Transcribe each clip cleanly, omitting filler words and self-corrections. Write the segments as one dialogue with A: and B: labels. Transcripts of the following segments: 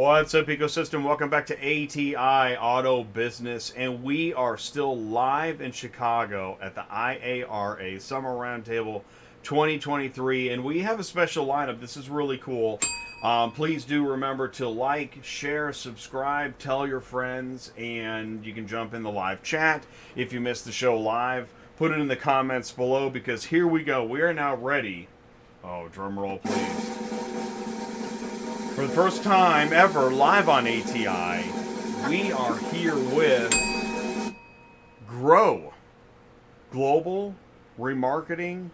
A: What's up, ecosystem? Welcome back to ATI Auto Business, and we are still live in Chicago at the IARA Summer Roundtable 2023, and we have a special lineup. This is really cool. Please do remember to like, share, subscribe, tell your friends, and you can jump in the live chat if you missed the show live. Put it in the comments below, because here we go. We are now ready. Oh, drum roll, please. For the first time ever live on ATI, we are here with GROW, Global Remarketing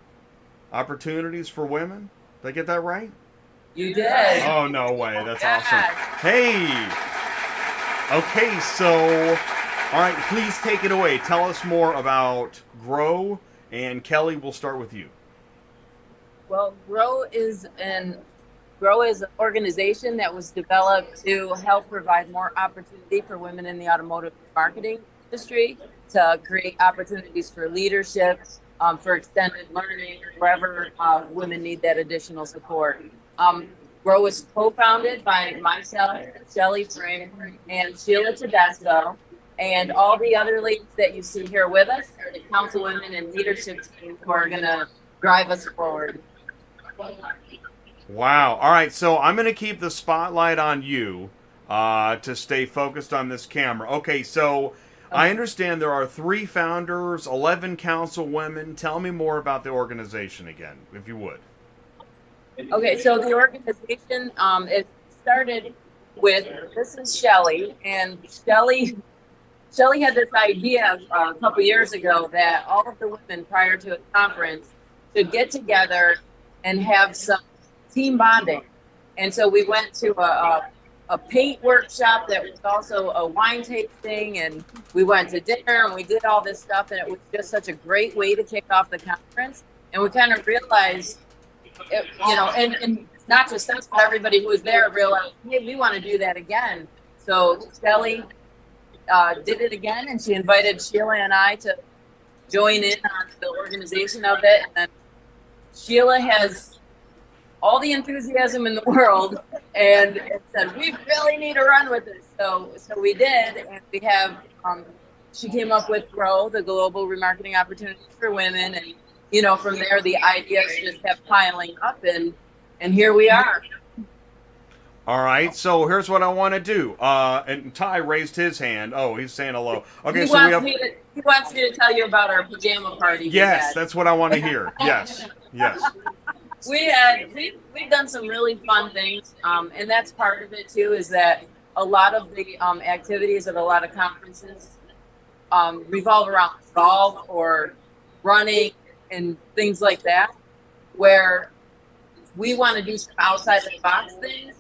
A: Opportunities for Women. Did I get that right?
B: You did.
A: Oh, no way. That's awesome. Hey! Okay, so, all right, please take it away. Tell us more about GROW, and Kelly, we'll start with you.
B: Well, GROW is an organization that was developed to help provide more opportunity for women in the automotive marketing industry, to create opportunities for leadership, for extended learning, wherever women need that additional support. GROW was co-founded by myself, Shelly Frank, and Sheila Tedesco, and all the other ladies that you see here with us are the councilwomen and leadership team who are going to drive us forward.
A: Wow. All right, so I'm going to keep the spotlight on you to stay focused on this camera. Okay, so I understand there are 3 founders, 11 councilwomen. Tell me more about the organization again, if you would.
B: Okay, so the organization, it started with, this is Shelly, and Shelly had this idea a couple years ago that all of the women prior to a conference should get together and have some team bonding. And so we went to a paint workshop that was also a wine tasting, and we went to dinner and we did all this stuff, and it was just such a great way to kick off the conference. And we kind of realized, and not just us, but everybody who was there realized, hey, we want to do that again. So Shelly did it again, and she invited Sheila and I to join in on the organization of it. And then Sheila has all the enthusiasm in the world, and said, we really need to run with this. So we did, and we have, she came up with GROW, the Global Remarketing Opportunities for Women, and from there the ideas just kept piling up, and here we are.
A: All right, so here's what I want to do. And Ty raised his hand. Oh, he's saying hello. Okay,
B: he wants me to tell you about our pajama party.
A: Yes, that's what I want to hear. Yes.
B: We've done some really fun things, and that's part of it too, is that a lot of the activities at a lot of conferences revolve around golf or running and things like that, where we want to do some outside the box things.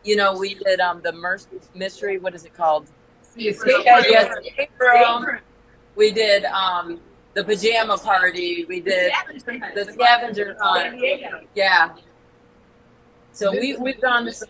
B: We did the mystery, what is it called? Escape room. We did the pajama party. We did the scavenger hunt. Yeah. So we've done this.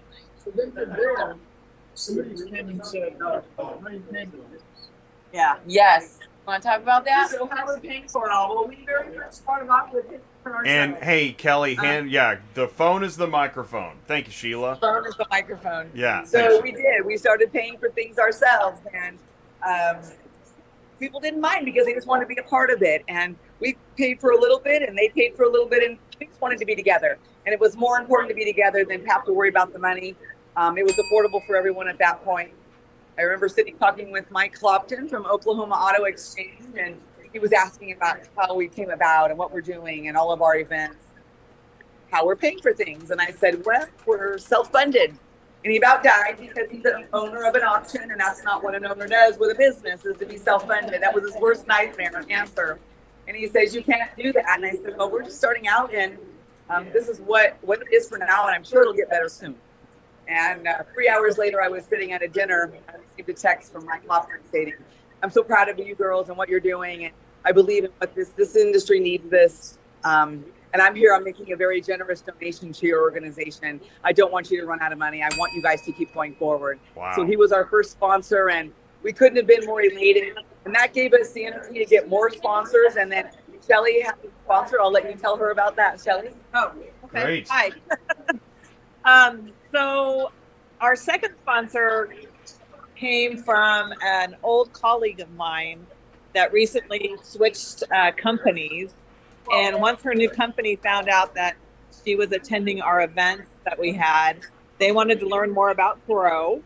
B: Yeah. Yes. Want to talk about that?
C: So how we're paying for it all? Well, we very much started off with it for ourselves.
A: And hey, Kelly, the phone is the microphone. Thank you, Sheila.
B: Phone is the microphone.
A: Yeah.
C: So we did. We started paying for things ourselves, and people didn't mind because they just wanted to be a part of it. And we paid for a little bit, and they paid for a little bit, and we just wanted to be together. And it was more important to be together than have to worry about the money. It was affordable for everyone at that point. I remember talking with Mike Clopton from Oklahoma Auto Exchange, and he was asking about how we came about and what we're doing and all of our events, how we're paying for things. And I said, well, we're self-funded. And he about died because he's an owner of an auction, and that's not what an owner does with a business, is to be self-funded. That was his worst nightmare answer. And he says, you can't do that. And I said, well, we're just starting out, and this is what it is for now, and I'm sure it'll get better soon. And 3 hours later, I was sitting at a dinner. I received a text from Mike Lofton stating, I'm so proud of you girls and what you're doing. And I believe in what this industry needs this. And I'm here. I'm making a very generous donation to your organization. I don't want you to run out of money. I want you guys to keep going forward.
A: Wow.
C: So he was our first sponsor, and we couldn't have been more elated. And that gave us the energy to get more sponsors. And then Shelly had a sponsor. I'll let you tell her about that, Shelly.
D: Oh, okay.
A: Great.
D: Hi. So our second sponsor came from an old colleague of mine that recently switched companies. And once her new company found out that she was attending our events that we had, they wanted to learn more about Grow.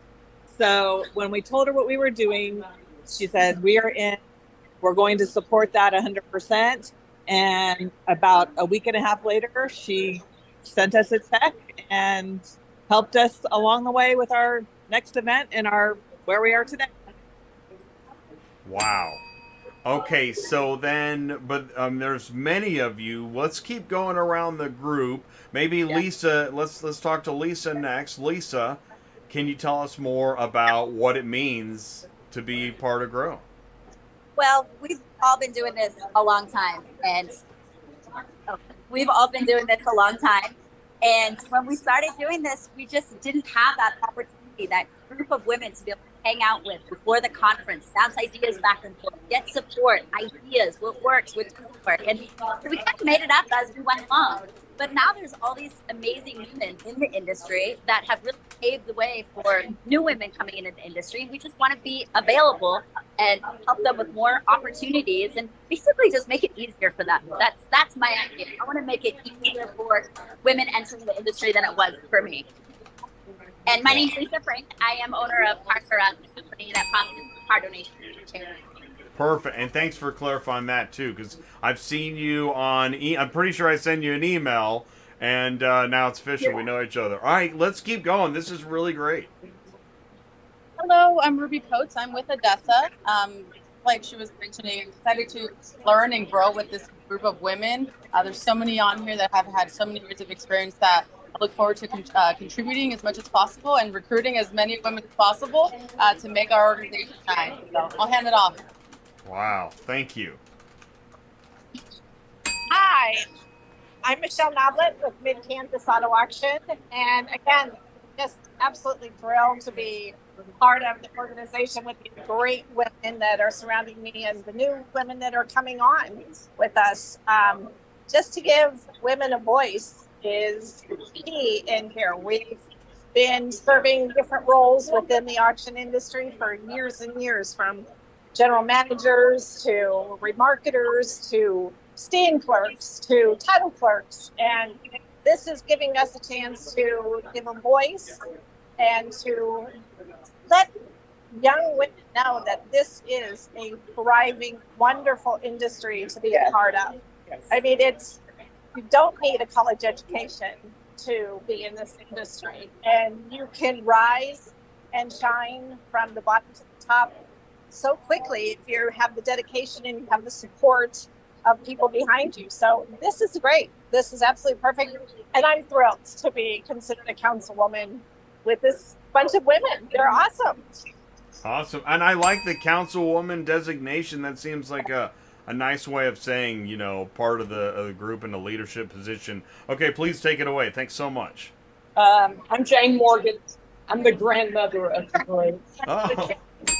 D: So when we told her what we were doing, she said, we are in, we're going to support that 100%. And about a week and a half later, she sent us a check and helped us along the way with our next event and our where we are today.
A: Wow. Okay, so then, but there's many of you. Let's keep going around the group. Maybe Lisa. Let's talk to Lisa next. Lisa, can you tell us more about what it means to be part of Grow?
E: Well, we've all been doing this a long time, and when we started doing this, we just didn't have that opportunity, that group of women to be able to hang out with before the conference, bounce ideas back and forth, get support, ideas, what works, what doesn't work. And so we kind of made it up as we went along. But now there's all these amazing women in the industry that have really paved the way for new women coming into the industry. We just want to be available and help them with more opportunities and basically just make it easier for them. That's my idea. I want to make it easier for women entering the industry than it was for me. And my name is Shelly Frank. I am owner of Car Surround, a company that processes car donations to charities.
A: Perfect, and thanks for clarifying that too, because I've seen you on. I'm pretty sure I sent you an email, and now it's official. We know each other. All right, let's keep going. This is really great.
F: Hello, I'm Ruby Coates. I'm with ADESA. Like she was mentioning, excited to learn and grow with this group of women. There's so many on here that have had so many years of experience that I look forward to contributing as much as possible and recruiting as many women as possible to make our organization shine. So I'll hand it off.
A: Wow, thank you.
G: Hi, I'm Michele Noblitt with Mid-Kansas Auto Auction. And again, just absolutely thrilled to be part of the organization with the great women that are surrounding me and the new women that are coming on with us. Just to give women a voice is key in here. We've been serving different roles within the auction industry for years and years, from general managers to remarketers to stand clerks to title clerks. And this is giving us a chance to give a voice and to let young women know that this is a thriving, wonderful industry to be a part of. I mean, you don't need a college education to be in this industry, and you can rise and shine from the bottom to the top so quickly if you have the dedication and you have the support of people behind you. So this is great. This is absolutely perfect. And I'm thrilled to be considered a councilwoman with this bunch of women. They're awesome.
A: Awesome. And I like the councilwoman designation. That seems like a nice way of saying, you know, part of the group in a leadership position. Okay, please take it away. Thanks so much.
H: I'm Jane Morgan. I'm the grandmother of the group.
A: Oh,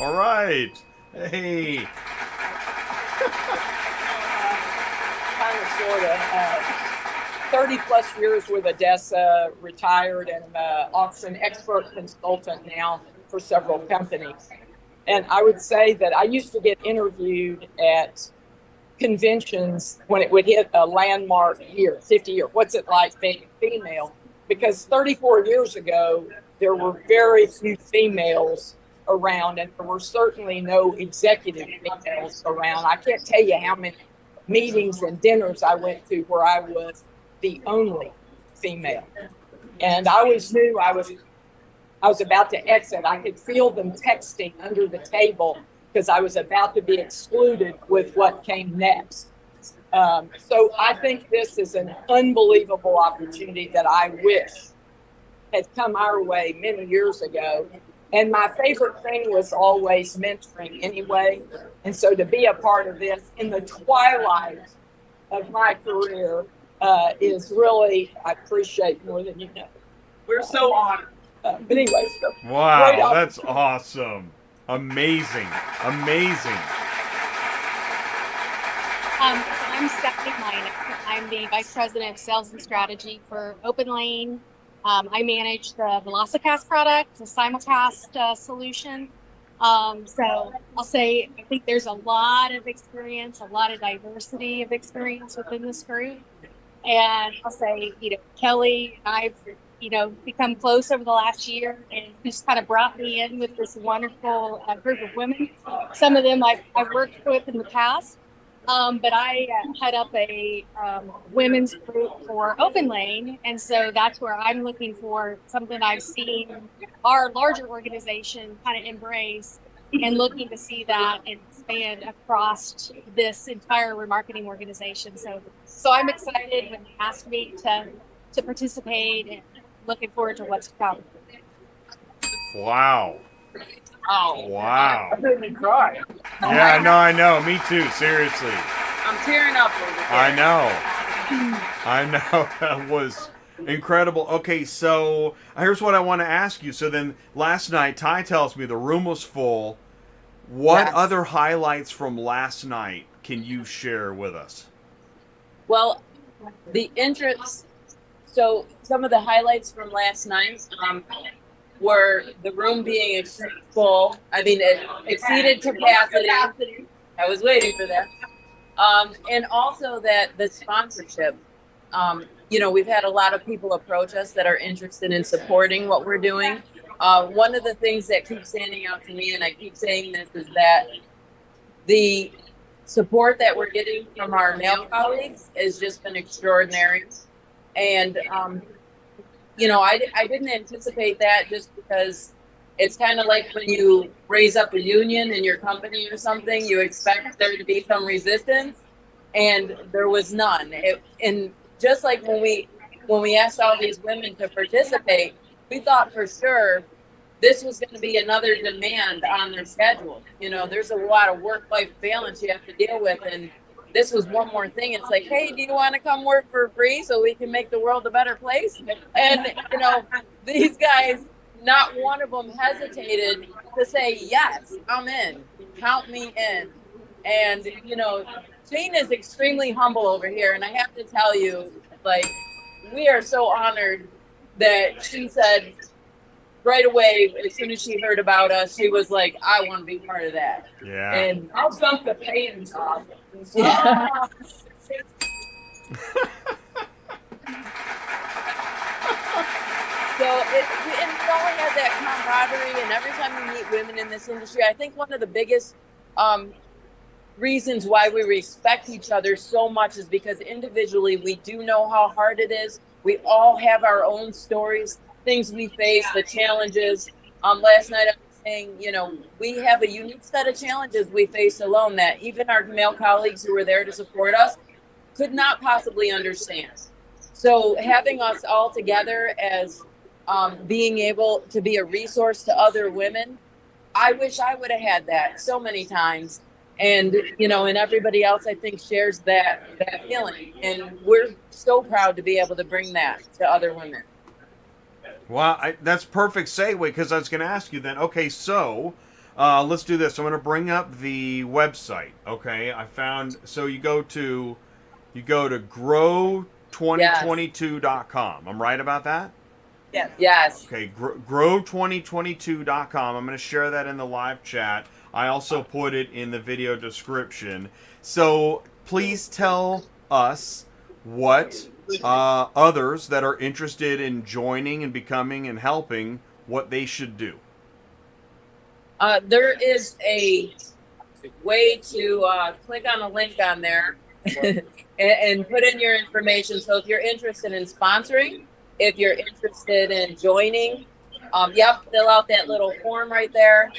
A: all right. Hey.
H: Kind of, sort of. 30 plus years with ADESA, retired, and auction expert consultant now for several companies. And I would say that I used to get interviewed at conventions when it would hit a landmark year, 50 year. What's it like being female? Because 34 years ago, there were very few females around, and there were certainly no executive females around. I can't tell you how many meetings and dinners I went to where I was the only female. And I always knew I was about to exit. I could feel them texting under the table because I was about to be excluded with what came next. So I think this is an unbelievable opportunity that I wish had come our way many years ago. And my favorite thing was always mentoring anyway. And so to be a part of this in the twilight of my career is really, I appreciate more than you know. We're so honored. But anyway, so
A: wow, that's awesome. Amazing. Amazing.
I: I'm Stephanie Miner. I'm the Vice President of Sales and Strategy for OPENLANE. I manage the VelociCast product, the simulcast solution. So I'll say I think there's a lot of experience, a lot of diversity of experience within this group. And I'll say, Kelly and I've, become close over the last year, and just kind of brought me in with this wonderful group of women. Some of them I've worked with in the past, but I head up a women's group for OPENLANE, and so that's where I'm looking for something I've seen our larger organization kind of embrace, and looking to see that expand across this entire remarketing organization. So I'm excited when they asked me to participate, and looking forward to what's to come.
A: Wow.
B: Oh,
A: Wow.
H: I made me cry.
A: Yeah, no, I know. Me too. Seriously.
B: I'm tearing up over here.
A: I know. That was incredible. Okay, so here's what I want to ask you. So then last night, Ty tells me the room was full. What
B: Yes.
A: other highlights from last night can you share with us?
B: Well, the interest. So some of the highlights from last night were the room being full. I mean, it exceeded capacity. I was waiting for that. And also that the sponsorship. We've had a lot of people approach us that are interested in supporting what we're doing. One of the things that keeps standing out to me, and I keep saying this, is that the support that we're getting from our male colleagues has just been extraordinary. And, I didn't anticipate that, just because it's kind of like when you raise up a union in your company or something, you expect there to be some resistance, and there was none. And just like when we asked all these women to participate, we thought for sure this was going to be another demand on their schedule. There's a lot of work-life balance you have to deal with, and this was one more thing. It's like, hey, do you want to come work for free so we can make the world a better place? And, these guys, not one of them hesitated to say, yes, I'm in. Count me in. And, Jane is extremely humble over here. And I have to tell you, we are so honored that she said right away, as soon as she heard about us, she was like, I want to be part of that.
A: Yeah.
B: And
H: I'll dump the paying job.
B: yeah. And we all had that camaraderie, and every time we meet women in this industry, I think one of the biggest reasons why we respect each other so much is because individually we do know how hard it is. We all have our own stories, things we face, the challenges. Last night I was saying, we have a unique set of challenges we face alone that even our male colleagues who were there to support us could not possibly understand. So having us all together as being able to be a resource to other women, I wish I would have had that so many times. And, and everybody else, I think, shares that feeling. And we're so proud to be able to bring that to other women.
A: Well, that's perfect segue, because I was going to ask you then. Okay, so let's do this. I'm going to bring up the website. Okay, I found. So you go to grow2022.com. I'm right about that?
C: Yes.
B: Yes.
A: Okay, grow2022.com. I'm going to share that in the live chat. I also put it in the video description. So please tell us what others that are interested in joining and becoming and helping, what they should do.
B: There is a way to click on a link on there and put in your information. So if you're interested in sponsoring, if you're interested in joining, fill out that little form right there.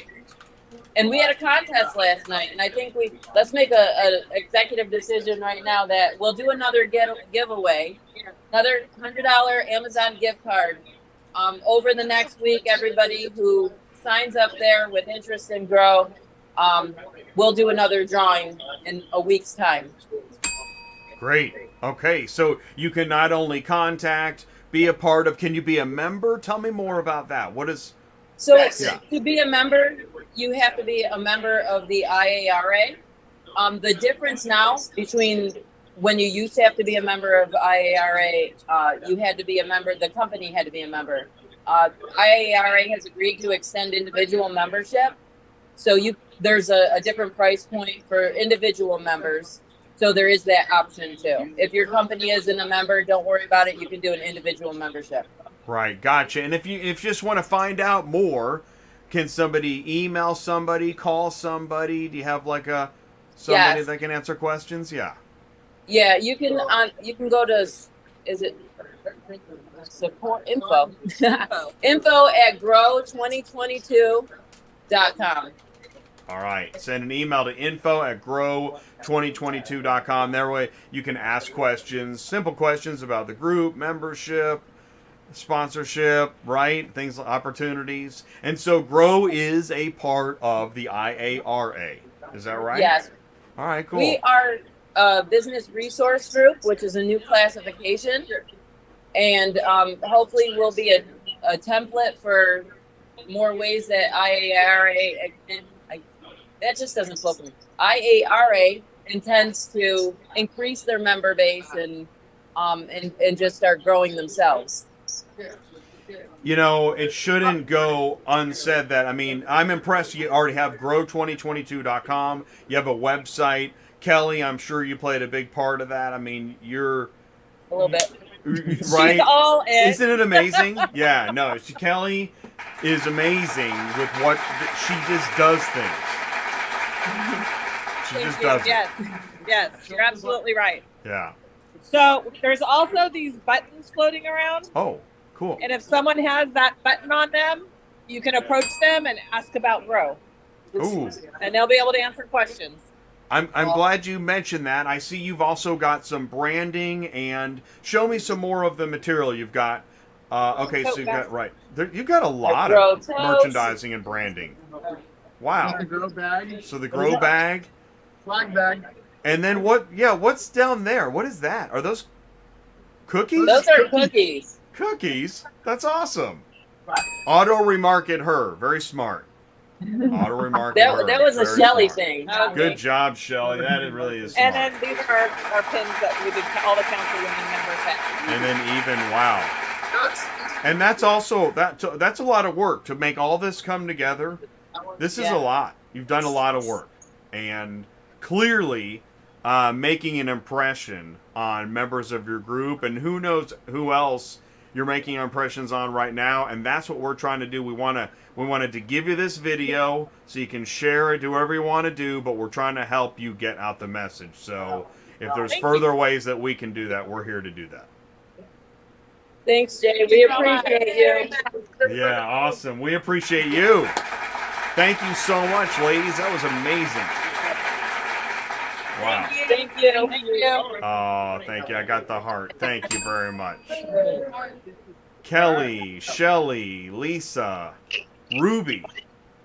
B: And we had a contest last night, and I think let's make a executive decision right now that we'll do another giveaway, another $100 Amazon gift card. Over the next week, everybody who signs up there with interest in Grow, we'll do another drawing in a week's time.
A: Great. Okay, so you can not only contact, be a part of, can you be a member? Tell me more about that. What is...
B: So to be a member, you have to be a member of the IARA. The difference now between when you used to have to be a member of IARA, you had to be a member, the company had to be a member. IARA has agreed to extend individual membership. So there's a different price point for individual members. So there is that option too. If your company isn't a member, don't worry about it. You can do an individual membership.
A: Right, gotcha. And if you just want to find out more, can somebody email somebody, call somebody? Do you have like somebody that can answer questions? Yeah.
B: Yeah, you can go to, is it support info? Info at grow2022.com.
A: All right. Send an email to info@grow2022.com. That way you can ask questions, simple questions about the group, membership, sponsorship, right? Things, opportunities. And so Grow is a part of the IARA. Is that right?
B: Yes.
A: All right, cool.
B: We are a business resource group, which is a new classification. And hopefully we'll be a template for more ways that IARA, that just doesn't flow for me. IARA intends to increase their member base and just start growing themselves.
A: You know, it shouldn't go unsaid that, I mean, I'm impressed you already have grow2022.com. You have a website. Kelly, I'm sure you played a big part of that. I mean, you're...
B: A little bit.
A: Right?
D: She's all in.
A: Isn't it amazing? Yeah, no, Kelly is amazing with what she just does things. She just does it.
D: Yes, you're absolutely right.
A: Yeah.
D: So there's also these buttons floating around.
A: Oh, cool.
D: And if someone has that button on them, you can approach them and ask about Grow.
A: Ooh.
D: And they'll be able to answer questions.
A: I'm glad you mentioned that. I see you've also got some branding, and show me some more of the material you've got. Okay, so you've got, right. You've got a lot of merchandising and branding. Wow.
J: The grow bag.
A: So the grow bag.
J: Flag bag.
A: And then what's down there? What is that? Are those cookies?
B: Those are cookies.
A: Cookies? That's awesome. Auto remarket her. Very smart. Auto remarket her.
B: That was a
A: Very
B: Shelly
A: smart.
B: thing.
D: Okay.
A: Good job, Shelly. That it really is smart.
D: And then these are our pins that all the councilwomen members have.
A: And then even, wow. And that's also, that's a lot of work to make all this come together. This is a lot. You've done a lot of work. And clearly making an impression on members of your group, and who knows who else you're making impressions on right now. And that's what we're trying to do. We wanted to give you this video so you can share it, do whatever you want to do, but we're trying to help you get out the message. So if there's further ways that we can do that, we're here to do that.
B: Thanks, Jay. We appreciate you.
A: Yeah, awesome. We appreciate you. Thank you so much, ladies. That was amazing. Wow.
B: Thank you.
A: Oh, thank you. I got the heart. Thank you very much. Kelly, Shelly, Lisa, Ruby,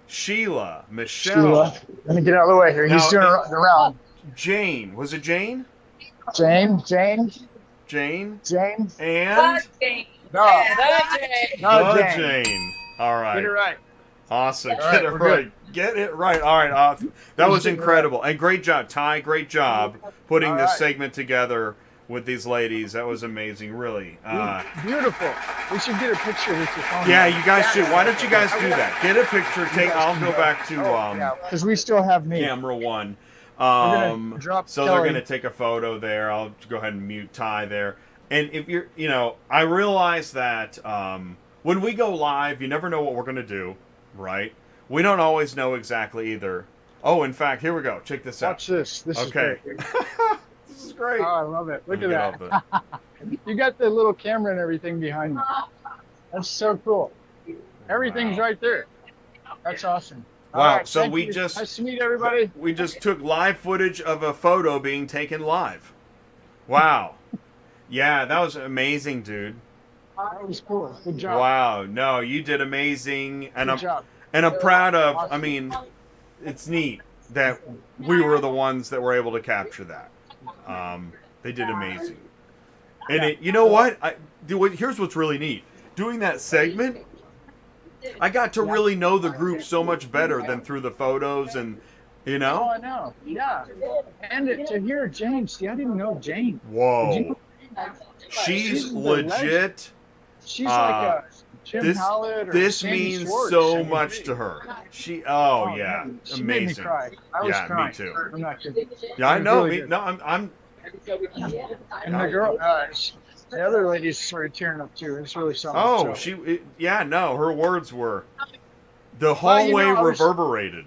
A: Sheila, Michele.
J: Let me get out of the way here. He's doing the round.
A: Jane. Was it Jane?
J: Jane.
A: Jane?
J: Jane.
A: And?
J: No.
A: Jane. All right.
J: Get it right.
A: Awesome.
J: All
A: Get
J: right,
A: it
J: we're
A: right.
J: good.
A: Get it right. All right. That was incredible. And great job, Ty. Great job putting this segment together with these ladies. That was amazing, really.
J: Beautiful. We should get a picture with your phone.
A: Yeah, you guys should. Why don't you guys do that? Get a picture. I'll go back to
J: because we still have me.
A: camera one.
J: Drop
A: So
J: Kelly.
A: they're going to take a photo there. I'll go ahead and mute Ty there. And if you're, I realize that when we go live, you never know what we're going to do, right? We don't always know exactly either. Oh, in fact, here we go. Check this out.
J: Watch this. This
A: Okay.
J: is great.
A: This is great.
J: Oh, I love it. Look
A: Let me
J: at
A: get
J: that.
A: off
J: You got the little camera and everything behind you. That's so cool. Everything's right there. That's awesome.
A: Wow,
J: All right,
A: so
J: thank
A: we
J: you.
A: just-
J: Nice to meet everybody.
A: We just took live footage of a photo being taken live. Wow. Yeah, that was amazing, dude.
J: That was cool. Good job.
A: Wow. No, you did amazing. And
J: Good job.
A: I'm proud of, I mean, it's neat that we were the ones that were able to capture that. They did amazing. And you know what? Here's what's really neat. Doing that segment, I got to really know the group so much better than through the photos and You
J: Oh,
A: know?
J: I know. Yeah. And to hear Jane, see, I didn't know Jane. Did
A: Whoa.
J: you?
A: She's
J: the legend.
A: legit.
J: She's like a Jim
A: This
J: Hallett or
A: this
J: Sandy
A: means
J: Schwartz.
A: so
J: I mean,
A: much
J: hey.
A: to her. Oh yeah,
J: man, she made me
A: amazing.
J: cry. I was
A: Yeah, me
J: crying.
A: too.
J: I'm not kidding.
A: Yeah, I
J: It was
A: know.
J: really
A: Me,
J: good.
A: no, I'm.
J: And the girl, the other lady started tearing up too. It's really something.
A: Oh,
J: so.
A: yeah, no, her words were. The
J: Well, you
A: hallway
J: know, I was-
A: reverberated.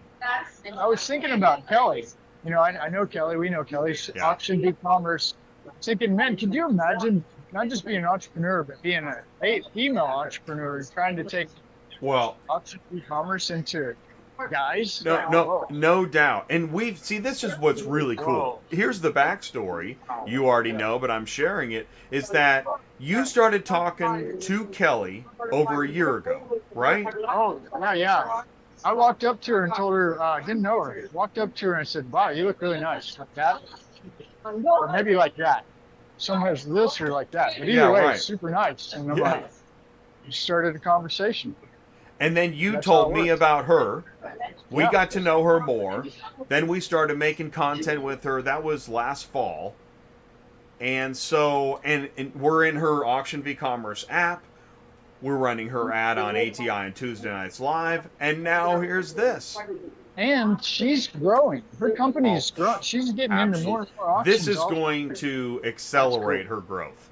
J: I was thinking about Kelly. You know, I know Kelly. We know Kelly.
A: Yeah.
J: AuctionVCommerce. Thinking, man, could you imagine not just being an entrepreneur, but being a female entrepreneur trying to take
A: Well,
J: AuctionVCommerce into guys?
A: no doubt. And this is what's really cool. Here's the backstory. You already know, but I'm sharing it. Is that you started talking to Kelly over a year ago, right?
J: Oh, yeah. I walked up to her and told her, I didn't know her. Walked up to her and said, wow, you look really nice. Like that. Or maybe like that. Some has this or like that. But either
A: Yeah,
J: way,
A: right.
J: it's super nice. And I'm
A: Yeah.
J: like, you started a conversation.
A: And then you
J: That's
A: told
J: how it
A: me
J: works.
A: about her. We
J: Yeah.
A: got to know her more. Then we started making content with her. That was last fall. And so, and we're in her AuctionVCommerce app. We're running her ad on ATI and Tuesday Nights Live. And now here's this.
J: And she's growing. Her company's growing. She's getting into more and more auctions.
A: This is going to accelerate her growth.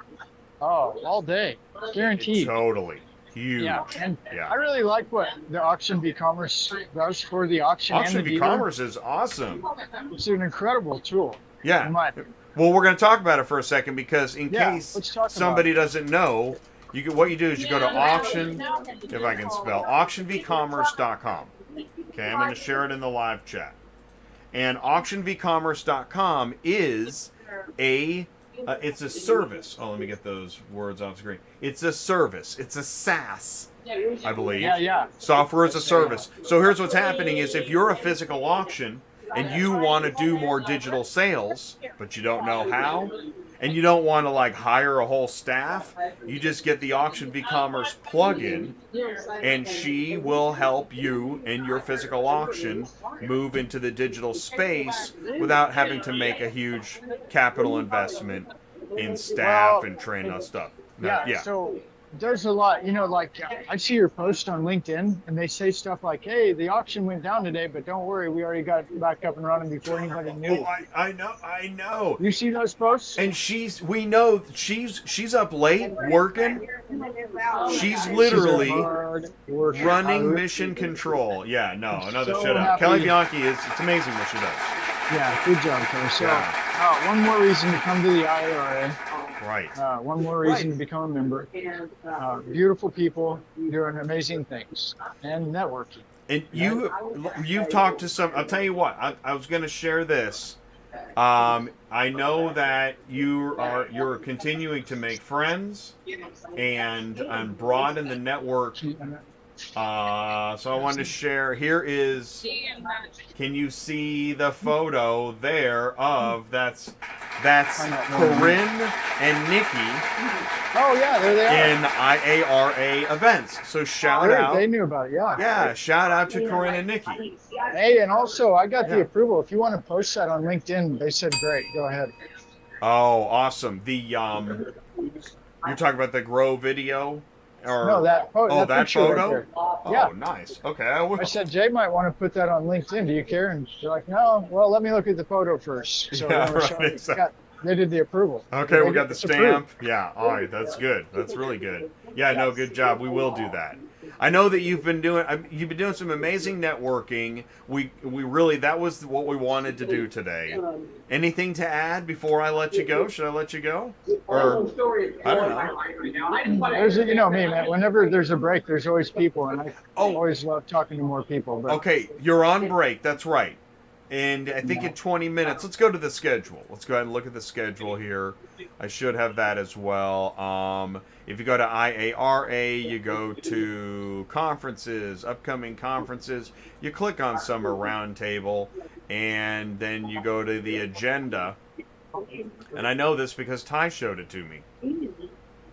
J: Oh, all day. Guaranteed.
A: Totally. Huge.
J: Yeah. And
A: Yeah.
J: I really like what the AuctionVCommerce does for the auction and the dealer.
A: AuctionVCommerce is awesome.
J: It's an incredible tool.
A: Yeah.
J: In my opinion.
A: Well, we're going to talk about it for a second because in
J: Yeah,
A: case
J: let's talk about
A: somebody doesn't know, what you do is you go to if I can spell, auctionvcommerce.com. Okay, I'm going to share it in the live chat. And auctionvcommerce.com is it's a service. Oh, let me get those words off screen. It's a service. It's a SaaS, I believe.
J: Yeah.
A: Software as a service. So here's what's happening is if you're a physical auction and you want to do more digital sales, but you don't know how, and you don't want to like hire a whole staff, you just get the AuctionVCommerce plugin, and she will help you in your physical auction move into the digital space without having to make a huge capital investment in staff and train on stuff.
J: Yeah. So there's a lot, like I see your post on LinkedIn and they say stuff like, hey, the auction went down today, but don't worry, we already got it back up and running before anybody knew.
A: Oh, I know.
J: You see those posts?
A: And she's up late working. She's literally running mission control. Yeah, no, another
J: So
A: shout out.
J: happy.
A: Kelly Bianchi it's amazing what she does.
J: Yeah, good job, Kelly. So
A: Yeah.
J: one more reason to come to the IARA.
A: Right.
J: One more reason to become a member. Beautiful people doing amazing things and networking.
A: And you've talked to some. I'll tell you what. I was going to share this. I know that you're continuing to make friends and broaden the network. So I wanted to share. Here is. Can you see the photo there of that's Corinne and Nikki
J: Oh yeah, there they are.
A: in IARA events. So shout out.
J: They knew about it. Yeah.
A: Yeah, shout out to Corinne and Nikki.
J: Hey, and also I got the
A: Yeah.
J: approval. If you want to post that on LinkedIn, they said great. Go ahead.
A: Oh, awesome. You're talking about the grow video? Or,
J: No, that
A: that
J: picture right
A: photo?
J: there.
A: Oh,
J: Yeah.
A: nice. Okay, I will.
J: I said Jay might want to put that on LinkedIn. Do you care? And they're like, no. Well, let me look at the photo first. So
A: Yeah,
J: they were
A: right,
J: showing-
A: exactly.
J: they did the approval.
A: Okay,
J: They
A: we got the
J: it's approved.
A: stamp. Yeah, all right, that's good. That's really good. Yeah, no, good job. We will do that. I know that you've been doing some amazing networking. We really, that was what we wanted to do today. Anything to add before I let you go? Should I let you go? Or I don't know.
J: There's, me, man. Whenever there's a break, there's always people, and I always love talking to more people. But
A: Okay, you're on break. That's right. And I think in 20 minutes, let's go to the schedule. Let's go ahead and look at the schedule here. I should have that as well. If you go to IARA, you go to conferences, upcoming conferences. You click on Summer Roundtable, and then you go to the agenda. And I know this because Ty showed it to me.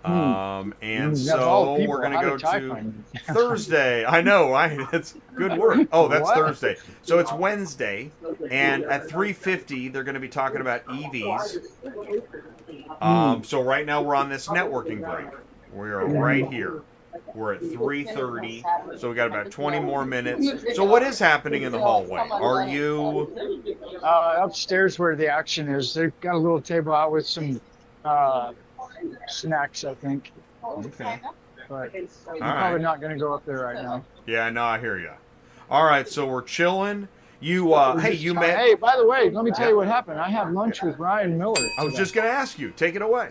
A: And
J: That's all the
A: so
J: people.
A: we're going
J: How
A: to go
J: did Ty
A: to
J: find me?
A: Thursday. I know. It's good work. Oh, that's
J: What?
A: Thursday. So it's Wednesday, and at 3:50 they're going to be talking about EVs. So right now we're on this networking break. We are right here. We're at 3:30, so we got about 20 more minutes. So what is happening in the hallway? Are you?
J: Upstairs where the action is, they've got a little table out with some snacks, I think.
A: Okay.
J: But I'm
A: All
J: probably
A: right.
J: not going to go up there right now.
A: Yeah, no, I hear you. All right, so we're chilling. You, hey, you met.
J: Hey, by the way, let me tell you what happened. I had lunch with Ryan Miller.
A: I was
J: today.
A: just going to ask you. Take it away.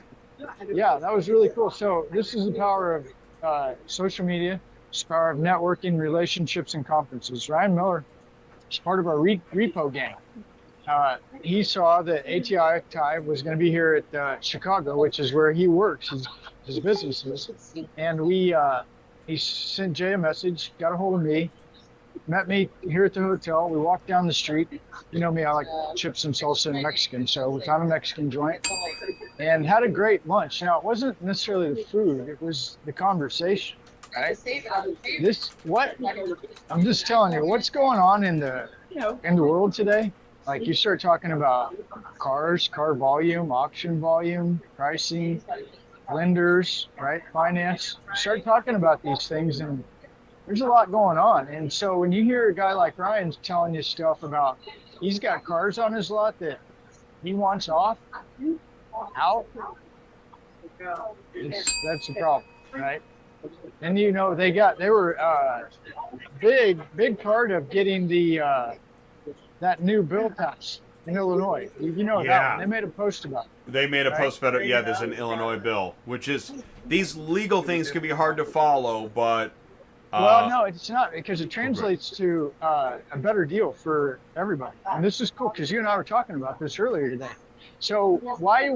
J: Yeah, that was really cool. So this is the power of social media. It's the power of networking, relationships, and conferences. Ryan Miller is part of our repo gang. He saw that ATI was going to be here at Chicago, which is where he works, his business is. And he sent Jay a message, got a hold of me, met me here at the hotel. We walked down the street. You know me, I like chips and salsa and Mexican, so we found a Mexican joint and had a great lunch. Now, it wasn't necessarily the food, it was the conversation, right? I'm just telling you, what's going on in the world today? Like you start talking about cars, car volume, auction volume, pricing, lenders, right? Finance. Start talking about these things and there's a lot going on. And so when you hear a guy like Ryan telling you stuff about he's got cars on his lot that he wants out, that's the problem, right? And they were big part of getting that new bill passed in Illinois. You know that one. They made a post about it.
A: They made a post about it. Yeah, there's an Illinois bill, which is, these legal things can be hard to follow, but.
J: Well, no, it's not, because it translates to a better deal for everybody. And this is cool because you and I were talking about this earlier today. So I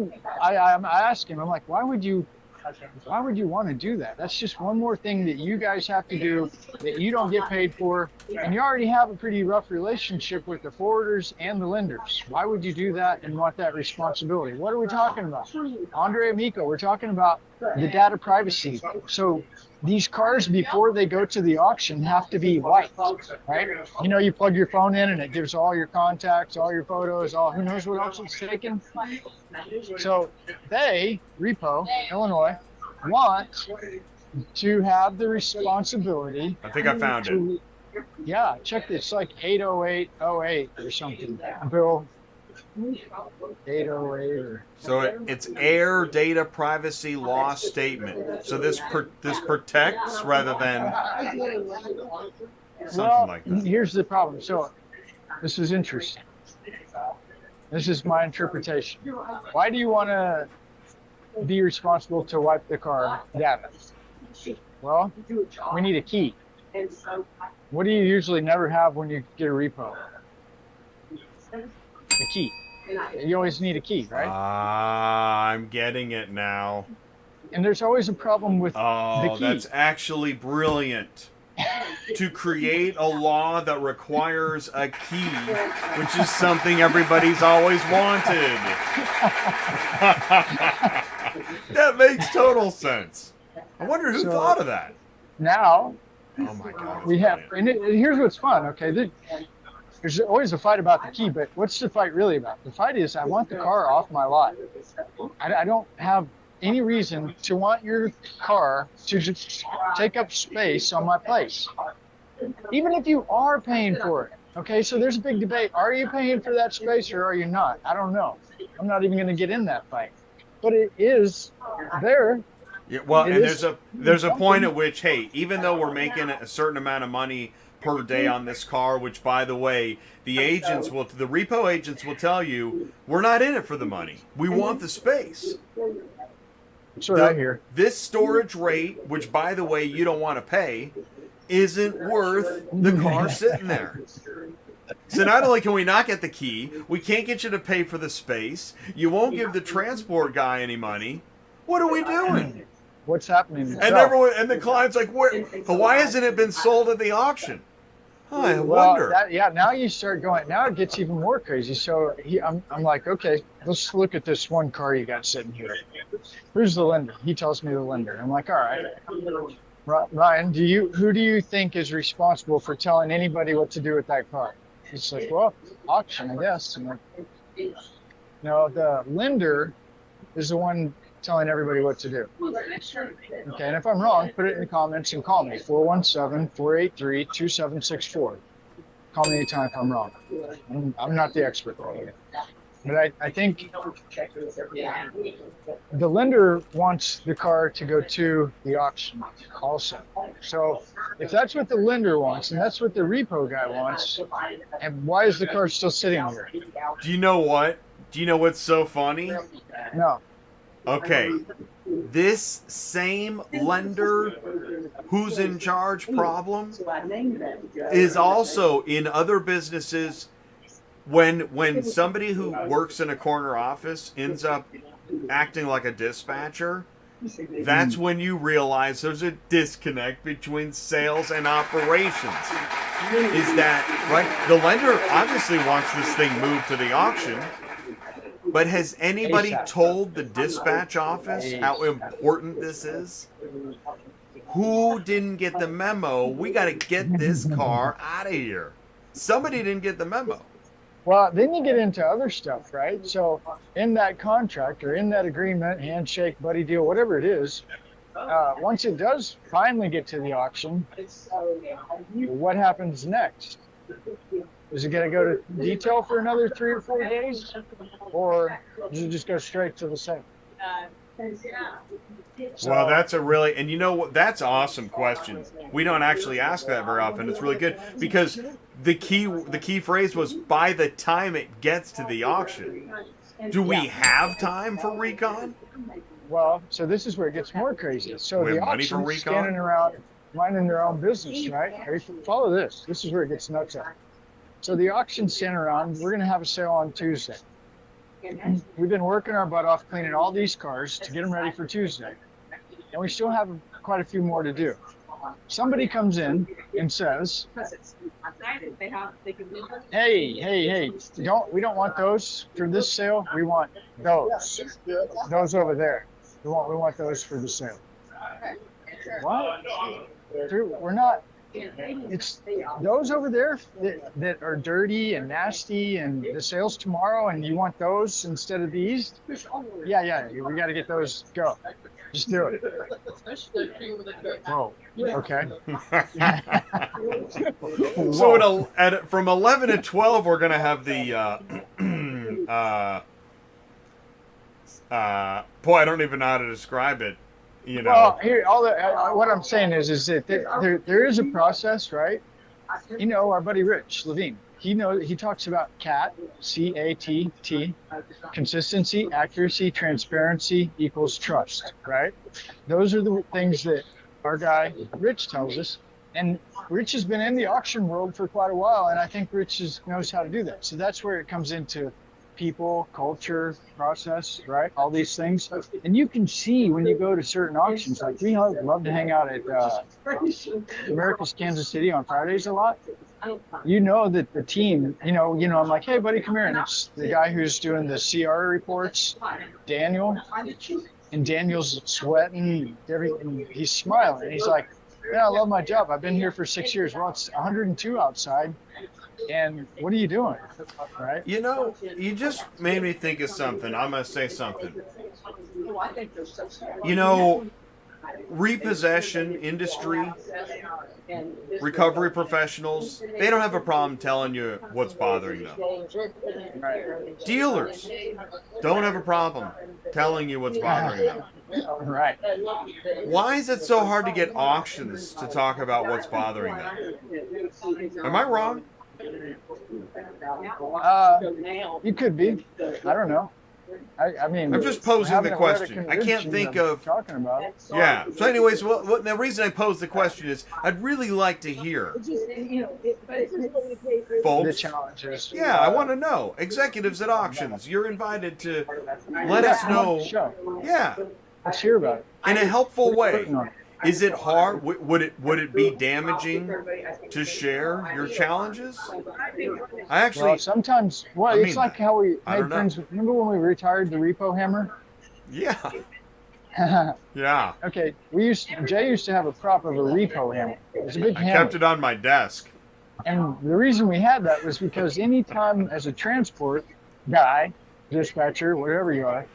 J: asked him, I'm like, why would you want to do that? That's just one more thing that you guys have to do that you don't get paid for. And you already have a pretty rough relationship with the forwarders and the lenders. Why would you do that and want that responsibility? What are we talking about? Andre Amico, we're talking about the data privacy. So these cars, before they go to the auction, have to be wiped, right? You plug your phone in and it gives all your contacts, all your photos, who knows what else it's taken. So they, Repo, Illinois, want to have the responsibility.
A: I think I found it.
J: Yeah, check this. It's like 80808 or something. Bill 808 or.
A: So it's Air Data Privacy Law Statement. So this protects rather than something like that.
J: Here's the problem. So this is interesting. This is my interpretation. Why do you want to be responsible to wipe the car data? Well, we need a key. What do you usually never have when you get a repo? A key. You always need a key, right?
A: I'm getting it now.
J: And there's always a problem with the key.
A: That's actually brilliant. To create a law that requires a key, which is something everybody's always wanted. That makes total sense. I wonder who thought of that.
J: Now,
A: oh my God,
J: we have, and here's what's fun, okay? There's always a fight about the key, but what's the fight really about? The fight is I want the car off my lot. I don't have any reason to want your car to just take up space on my place. Even if you are paying for it. Okay, so there's a big debate. Are you paying for that space or are you not? I don't know. I'm not even going to get in that fight. But it is there.
A: Yeah, well, and there's a point at which, hey, even though we're making a certain amount of money per day on this car, which, by the way, the repo agents will tell you, we're not in it for the money. We want the space.
J: That's what I hear.
A: This storage rate, which, by the way, you don't want to pay, isn't worth the car sitting there. So not only can we not get the key, we can't get you to pay for the space. You won't give the transport guy any money. What are we doing?
J: What's happening?
A: And the client's like, why hasn't it been sold at the auction? I
J: Well,
A: wonder.
J: now you start going. Now it gets even more crazy. So I'm like, okay, let's look at this one car you got sitting here. Who's the lender? He tells me the lender. I'm like, all right, Ryan, who do you think is responsible for telling anybody what to do with that car? He's like, well, auction, I guess. I'm like, no, the lender is the one telling everybody what to do. Okay, and if I'm wrong, put it in the comments and call me, 417-483-2764. Call me anytime if I'm wrong. I'm not the expert. But I think the lender wants the car to go to the auction also. So if that's what the lender wants and that's what the repo guy wants, and why is the car still sitting here?
A: Do you know what? Do you know what's so funny?
J: No.
A: Okay. This same lender who's in charge problem is also in other businesses. When somebody who works in a corner office ends up acting like a dispatcher, that's when you realize there's a disconnect between sales and operations. Is that right? The lender obviously wants this thing moved to the auction, but has anybody told the dispatch office how important this is? Who didn't get the memo? We got to get this car out of here. Somebody didn't get the memo.
J: Well, then you get into other stuff, right? So in that contract or in that agreement, handshake, buddy deal, whatever it is, once it does finally get to the auction, what happens next? Is it going to go to detail for another 3 or 4 days? Or does it just go straight to the sale?
A: Well, that's a really, and you know what, that's an awesome question. We don't actually ask that very often. It's really good because the key phrase was by the time it gets to the auction. Do we have time for recon?
J: Well, so this is where it gets more crazy. So
A: We
J: the
A: have money for
J: auction's
A: recon?
J: standing around minding their own business, right? Follow this. This is where it gets nuts out. So the auction's standing around. We're going to have a sale on Tuesday. We've been working our butt off cleaning all these cars to get them ready for Tuesday. And we still have quite a few more to do. Somebody comes in and says, hey, we don't want those for this sale. We want those over there. We want those for the sale. What? We're not. It's those over there that are dirty and nasty and the sales tomorrow, and you want those instead of these? Yeah, we got to get those. Go. Just do it. Oh, okay.
A: So from 11 to 12, we're going to have the, boy, I don't even know how to describe it. You know.
J: Well, here, what I'm saying is that there is a process, right? You know, our buddy Rich Levine, he talks about CAT, C-A-T-T, consistency, accuracy, transparency equals trust, right? Those are the things that our guy Rich tells us. And Rich has been in the auction world for quite a while, and I think Rich knows how to do that. So that's where it comes into people, culture, process, right? All these things. And you can see when you go to certain auctions, like we love to hang out at America's Kansas City on Fridays a lot. You know that the team, you know, I'm like, hey buddy, come here. And it's the guy who's doing the CR reports, Daniel. And Daniel's sweating, everything. He's smiling. He's like, yeah, I love my job. I've been here for 6 years. Well, it's 102 outside. And what are you doing? Right?
A: You know, you just made me think of something. I'm going to say something. You know, repossession industry, recovery professionals, they don't have a problem telling you what's bothering them. Dealers don't have a problem telling you what's bothering them.
J: Right.
A: Why is it so hard to get auctions to talk about what's bothering them? Am I wrong?
J: You could be. I don't know. I mean,
A: I'm just posing the question. I can't think of
J: talking about it.
A: Yeah. So, anyways, the reason I posed the question is I'd really like to hear, folks.
J: The challenges.
A: Yeah, I want to know. Executives at auctions, you're invited to let us know.
J: Sure.
A: Yeah,
J: Let's hear about it.
A: in a helpful way. Is it hard? Would it be damaging to share your challenges? I actually,
J: Well, sometimes, well,
A: I
J: it's
A: mean,
J: like how we
A: I don't
J: made
A: know.
J: friends. Remember when we retired the repo hammer?
A: yeah, yeah.
J: Okay, Jay used to have a prop of a repo hammer. It was a big
A: I
J: hammer.
A: kept it on my desk.
J: And the reason we had that was because anytime as a transport guy, dispatcher, whatever you are,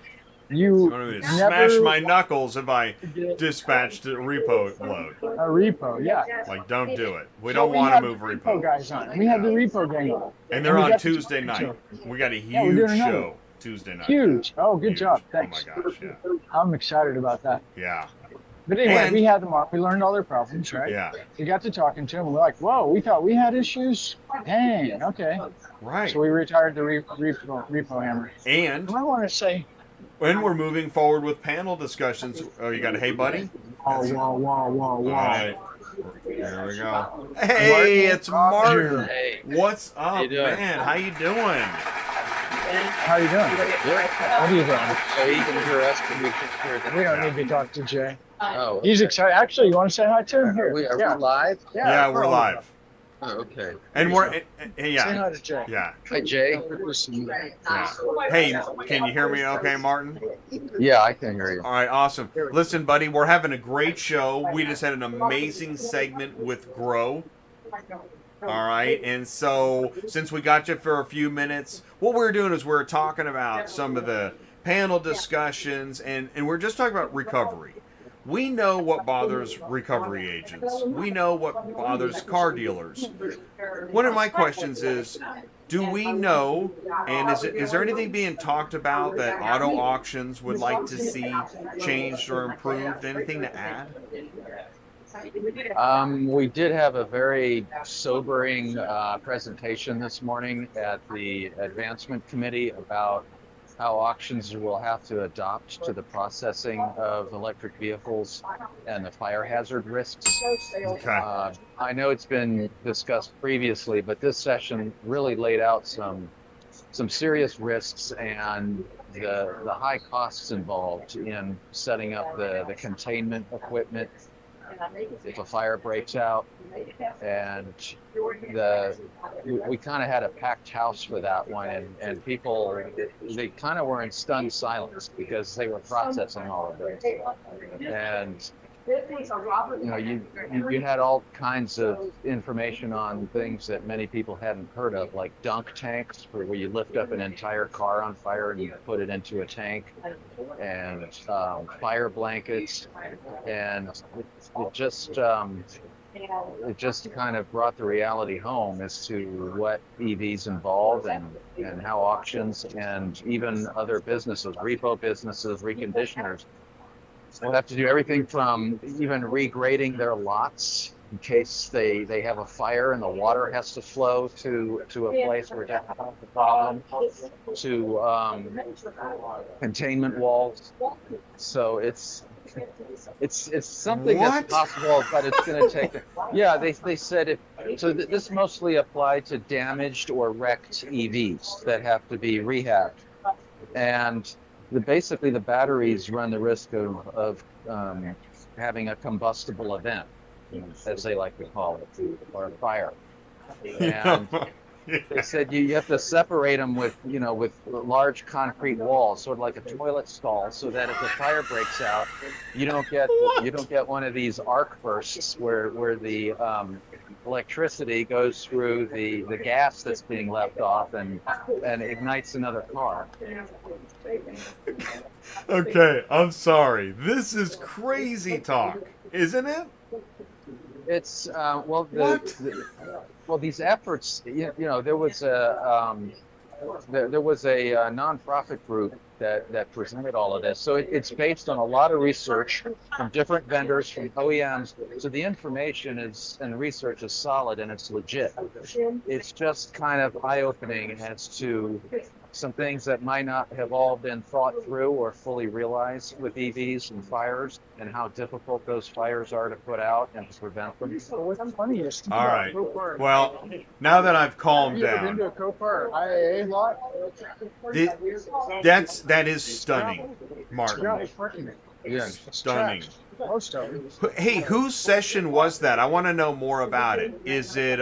J: you
A: I'm gonna
J: never
A: smash my knuckles if I dispatched a repo load.
J: a repo, yeah.
A: Like, don't do it. We
J: So
A: don't want to
J: had
A: move
J: the
A: repo.
J: guys on. We had the repo gang on.
A: And they're
J: we
A: on
J: got to
A: Tuesday
J: talk to
A: night.
J: them.
A: We got a
J: Yeah, we're
A: huge
J: doing another
A: show Tuesday night.
J: Huge. Oh, good
A: Huge.
J: job. Thanks.
A: Oh my gosh, yeah.
J: I'm excited about that.
A: Yeah.
J: But anyway,
A: And-
J: we had them on. We learned all their problems, right?
A: Yeah.
J: We got to talking to them. We're like, whoa, we thought we had issues? Dang, okay.
A: Right.
J: So we retired the repo hammer.
A: And
J: I want to say,
A: when we're moving forward with panel discussions, oh, you got a hey buddy?
J: whoa, whoa, whoa, whoa,
A: All
J: whoa.
A: right. There we go. Hey, it's Martin.
K: Hey,
A: What's up,
K: you doing?
A: man? How you doing?
J: How you doing? What are you doing?
K: so you can hear us, but we can hear them.
J: We don't need to talk to Jay.
K: Oh,
J: He's excited. Actually, you want to say hi to him? Here.
K: Are we
J: yeah.
K: live?
A: Yeah, we're live.
K: Oh, okay.
A: And we're
J: Say
A: yeah.
J: hi to Jay.
A: Yeah.
K: Hi, Jay.
A: Yeah. Hey, can you hear me okay, Martin?
K: Yeah, I can hear you.
A: All right, awesome. Listen, buddy, we're having a great show. We just had an amazing segment with Grow. All right, and so since we got you for a few minutes, what we're doing is we're talking about some of the panel discussions, and we're just talking about recovery. We know what bothers recovery agents. We know what bothers car dealers. One of my questions is, do we know, and is there anything being talked about that auto auctions would like to see changed or improved? Anything to add?
K: We did have a very sobering presentation this morning at the Advancement Committee about how auctions will have to adopt to the processing of electric vehicles and the fire hazard risks.
A: Okay.
K: I know it's been discussed previously, but this session really laid out some serious risks and the high costs involved in setting up the containment equipment if a fire breaks out. And we kind of had a packed house for that one, and people, they kind of were in stunned silence because they were processing all of it. And you know, you had all kinds of information on things that many people hadn't heard of, like dunk tanks, where you lift up an entire car on fire and you put it into a tank, and fire blankets, and it just kind of brought the reality home as to what EVs involve and how auctions and even other businesses, repo businesses, reconditioners, will have to do everything from even regrading their lots in case they have a fire and the water has to flow to a place where that's not the problem, to containment walls. So it's something
A: What?
K: that's possible, but it's going to take. Yeah, they said this mostly applied to damaged or wrecked EVs that have to be rehabbed, and basically the batteries run the risk of having a combustible event, as they like to call it, or a fire. And they said you have to separate them with large concrete walls, sort of like a toilet stall, so that if the fire breaks out, you don't get one of these arc bursts where the electricity goes through the gas that's being left off and ignites another car.
A: Okay, I'm sorry. This is crazy talk, isn't it?
K: It's
A: What?
K: these efforts. There was a nonprofit group that presented all of this. So it's based on a lot of research from different vendors, from OEMs. So the information and research is solid and it's legit. It's just kind of eye-opening as to some things that might not have all been thought through or fully realized with EVs and fires, and how difficult those fires are to put out and to prevent them.
J: What's funny is,
A: All right. Well, now that I've calmed
J: have you ever been
A: down,
J: to a Copart IAA lot?
A: that is stunning, Martin.
K: Yeah.
A: Stunning.
J: Most of them.
A: Hey, whose session was that? I want to know more about it. Is it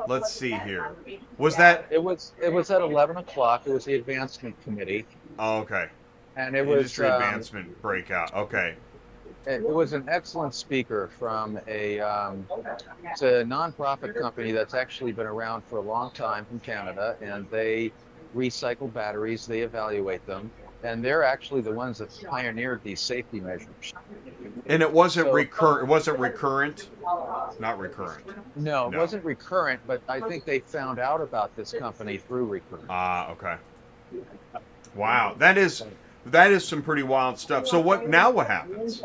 A: let's see here. Was that
K: It was at 11 o'clock. It was the advancement committee,
A: oh, okay.
K: and it was
A: Industry advancement breakout. Okay.
K: it was an excellent speaker from it's a nonprofit company that's actually been around for a long time from Canada, and they recycle batteries, they evaluate them, and they're actually the ones that pioneered these safety measures.
A: And it wasn't
K: So-
A: recurrent. It wasn't recurrent. Not recurrent.
K: No, it
A: No.
K: wasn't recurrent, but I think they found out about this company through recurrent.
A: Ah, okay. Wow, that is some pretty wild stuff. So what happens?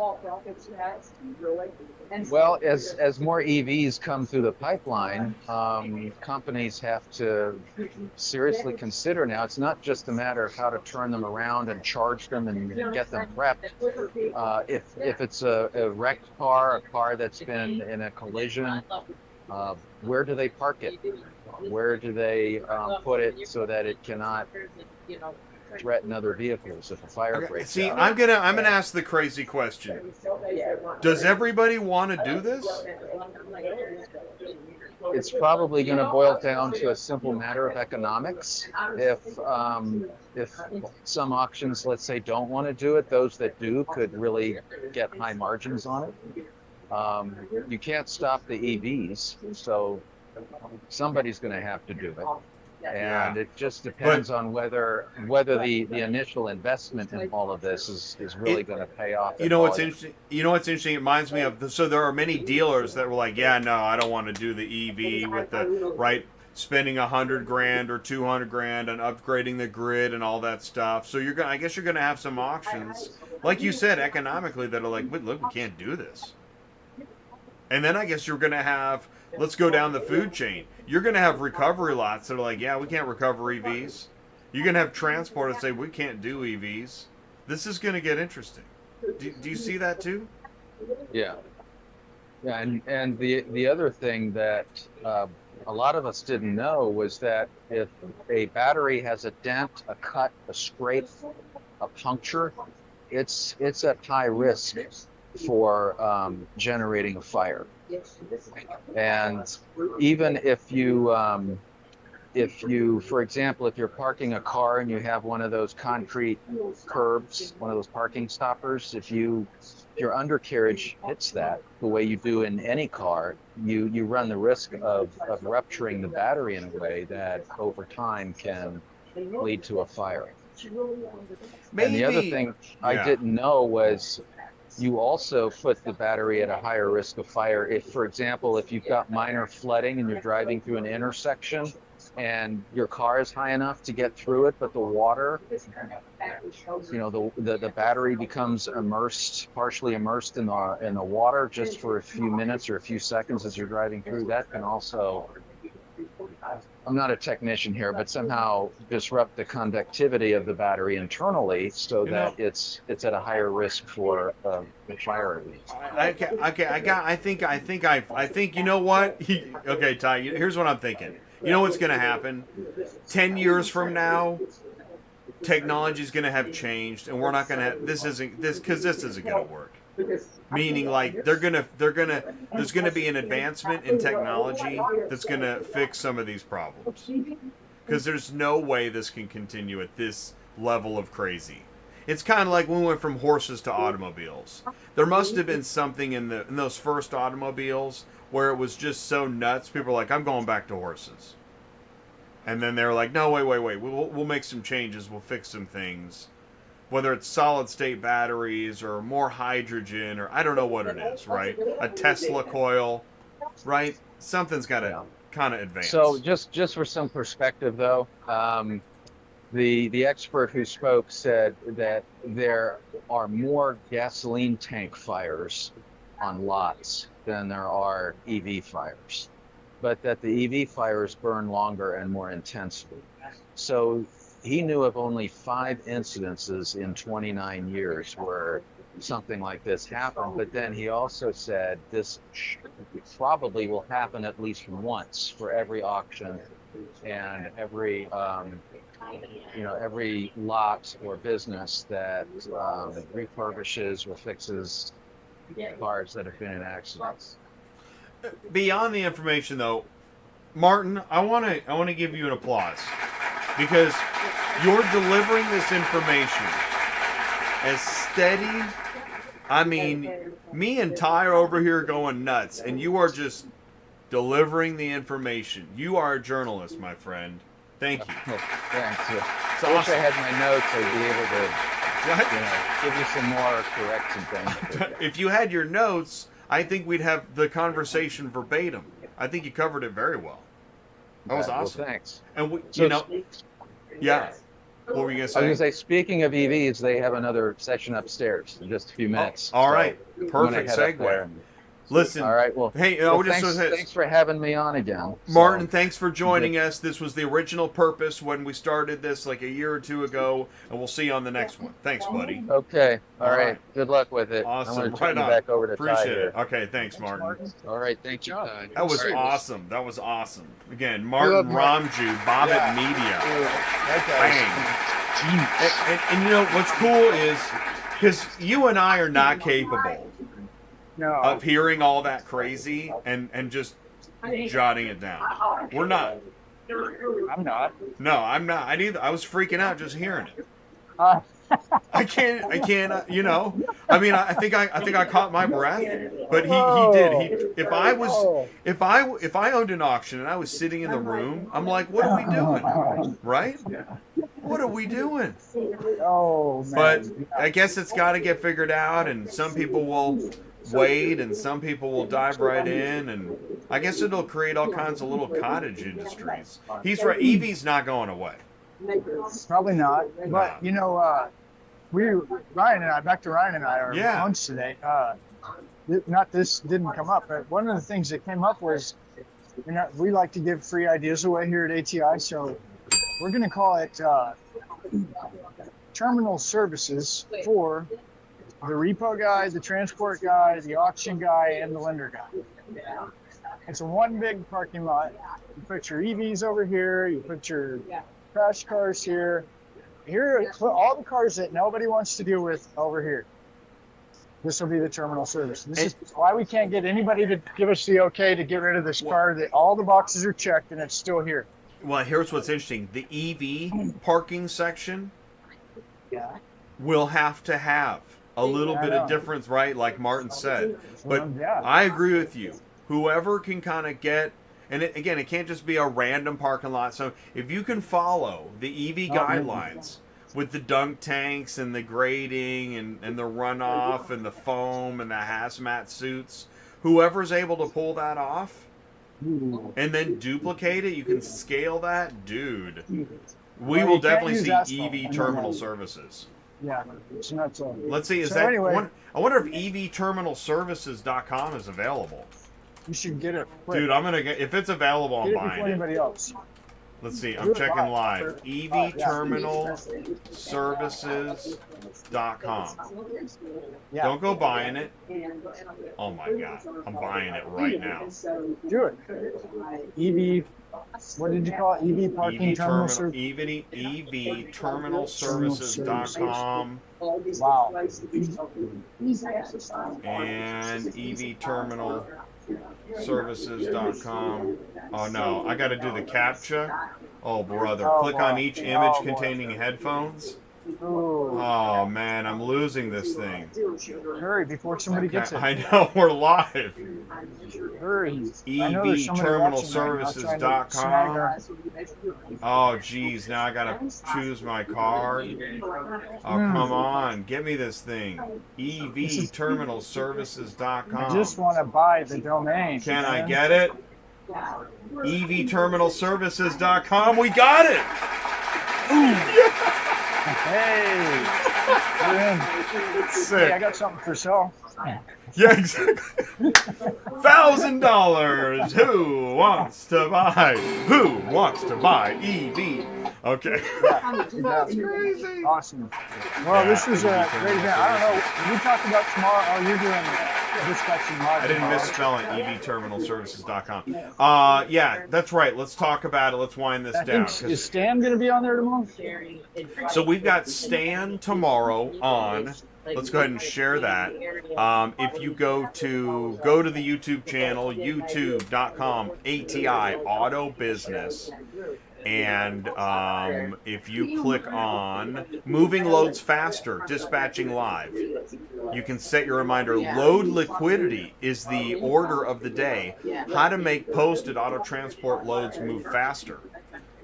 K: Well, as more EVs come through the pipeline, companies have to seriously consider now. It's not just a matter of how to turn them around and charge them and get them prepped. If it's a wrecked car, a car that's been in a collision, where do they park it? Where do they put it so that it cannot threaten other vehicles if a fire
A: Okay,
K: breaks
A: see,
K: out?
A: I'm gonna ask the crazy question. Does everybody want to do this?
K: It's probably going to boil down to a simple matter of economics. If some auctions, let's say, don't want to do it, those that do could really get high margins on it. You can't stop the EVs, so somebody's going to have to do it. And it just depends on whether the initial investment in all of this is really going to pay off.
A: You know what's interesting? It reminds me of so there are many dealers that were like, yeah, no, I don't want to do the EV with the right spending $100,000 or $200,000 on upgrading the grid and all that stuff. So I guess you're gonna have some auctions, like you said, economically that are like, look, we can't do this. And then I guess you're gonna have, let's go down the food chain. You're going to have recovery lots that are like, yeah, we can't recover EVs. You're going to have transport that say, we can't do EVs. This is going to get interesting. Do you see that too?
K: Yeah. Yeah, and the other thing that a lot of us didn't know was that if a battery has a dent, a cut, a scrape, a puncture, it's at high risk for generating a fire. And even if you, for example, if you're parking a car and you have one of those concrete curbs, one of those parking stoppers, if your undercarriage hits that the way you do in any car, you run the risk of rupturing the battery in a way that over time can lead to a fire. And the other thing I didn't know was you also put the battery at a higher risk of fire if, for example, if you've got minor flooding and you're driving through an intersection and your car is high enough to get through it, but the water, the battery becomes partially immersed in the water just for a few minutes or a few seconds as you're driving through, that can also, I'm not a technician here, but somehow disrupt the conductivity of the battery internally so that it's at a higher risk for fire.
A: I think you know what? Okay, Ty, here's what I'm thinking. You know what's going to happen? 10 years from now, technology is going to have changed, and we're not going to. This isn't going to work. Meaning, like there's going to be an advancement in technology that's going to fix some of these problems. Because there's no way this can continue at this level of crazy. It's kind of like when we went from horses to automobiles. There must have been something in those first automobiles where it was just so nuts. People were like, I'm going back to horses. And then they're like, no, wait. We'll make some changes. We'll fix some things. Whether it's solid state batteries or more hydrogen or I don't know what it is, right? A Tesla coil, right? Something's got to kind of advance.
K: So just for some perspective though, the expert who spoke said that there are more gasoline tank fires on lots than there are EV fires, but that the EV fires burn longer and more intensely. So he knew of only 5 incidences in 29 years where something like this happened, but then he also said this probably will happen at least once for every auction and every every lot or business that refurbishes or fixes cars that have been in accidents.
A: Beyond the information, though, Martin, I want to give you an applause because you're delivering this information as steady. I mean, me and Ty are over here going nuts, and you are just delivering the information. You are a journalist, my friend. Thank you.
K: Oh, thanks.
A: It's
K: I wish
A: awesome.
K: I had my notes. I'd be able to, give you some more corrections.
A: If you had your notes, I think we'd have the conversation verbatim. I think you covered it very well. That was awesome.
K: Well, thanks.
A: And
K: So,
A: yeah. What were you gonna
K: I was
A: say?
K: going to say, speaking of EVs, they have another section upstairs in just a few minutes.
A: All right.
K: I'm gonna
A: Perfect
K: head up there
A: segue.
K: and-
A: Listen.
K: All right. Well,
A: Hey,
K: well,
A: just
K: thanks for having me on again.
A: Martin,
K: So,
A: thanks for joining us. This was the original purpose when we started this like a year or two ago, and we'll see you on the next one. Thanks, buddy.
K: Okay. All
A: All
K: right.
A: right.
K: Good luck with it.
A: Awesome.
K: I'm going to turn
A: Right
K: you
A: on.
K: back over to Ty
A: Appreciate
K: here.
A: it. Okay, thanks, Martin.
K: All right. Thank you.
A: That was
K: All right.
A: awesome. That was awesome. Again, Martin Romjue, Bobit Media. Bang. And you know what's cool is because you and I are not capable of hearing all that crazy and just jotting it down. We're not.
J: I'm not.
A: No, I'm not. I was freaking out just hearing it. I can't. You know. I mean, I think I caught my breath, but he did. If I owned an auction and I was sitting in the room, I'm like, what are we doing? Right? What are we doing?
J: Oh, man.
A: But I guess it's got to get figured out, and some people will wait, and some people will dive right in, and I guess it'll create all kinds of little cottage industries. He's right. EV's not going away.
J: Probably not. But, you know, Ryan and I, back to Ryan and I, are
A: Yeah.
J: lunch today. This didn't come up, but one of the things that came up was, you know, we like to give free ideas away here at ATI, so we're going to call it terminal services for the repo guy, the transport guy, the auction guy, and the lender guy. It's a one big parking lot. You put your EVs over here, you put your crash cars here. Here, put all the cars that nobody wants to deal with over here. This will be the terminal service. This is why we can't get anybody to give us the okay to get rid of this car that all the boxes are checked and it's still here.
A: Well, here's what's interesting. The EV parking section will have to have a little bit of difference, right? Like Martin said. But I agree with you. Whoever can kind of get, and again, it can't just be a random parking lot. So if you can follow the EV guidelines with the dunk tanks and the grading and the runoff and the foam and the hazmat suits, whoever's able to pull that off and then duplicate it, you can scale that, dude. We will definitely see EV terminal services.
J: Yeah, it's not so.
A: Let's see,
J: Anyway,
A: I wonder if evterminalservices.com is available.
J: you should get it quick.
A: Dude, I'm gonna get, if it's available, I'm
J: Get it before
A: buying it.
J: anybody else.
A: Let's see, I'm checking live. evterminalservices.com.
J: Yeah.
A: Don't go buying it. Oh my god, I'm buying it right now.
J: Do it. EV, what did you call it? EV parking terminal service?
A: evterminalservices.com
J: Wow.
A: and evterminalservices.com. Oh no, I gotta do the CAPTCHA. Oh brother, click on each image containing headphones. Oh man, I'm losing this thing.
J: Hurry before somebody gets it.
A: I know, we're live.
J: Hurry.
A: evterminalservices.com. Oh geez, now I gotta choose my card. Oh come on, get me this thing. evterminalservices.com.
J: I just want to buy the domain.
A: Can I get it? evterminalservices.com. We got it.
J: Hey, we're in.
A: Sick.
J: Hey, I got something for sale.
A: Yeah, exactly. $1,000. Who wants to buy? Who wants to buy EV? Okay.
J: That's crazy. Awesome. Well, this was a great event. I don't know. We talked about tomorrow. Oh, you're doing discussion live.
A: I didn't misspell it. evterminalservices.com. Yeah, that's right. Let's talk about it. Let's wind this down.
J: Is Stan going to be on there tomorrow?
A: So we've got Stan tomorrow on let's go ahead and share that. If you go to the YouTube channel, youtube.com ATI Auto Business, and if you click on moving loads faster, dispatching live, you can set your reminder. Load liquidity is the order of the day. How to make posted auto transport loads move faster.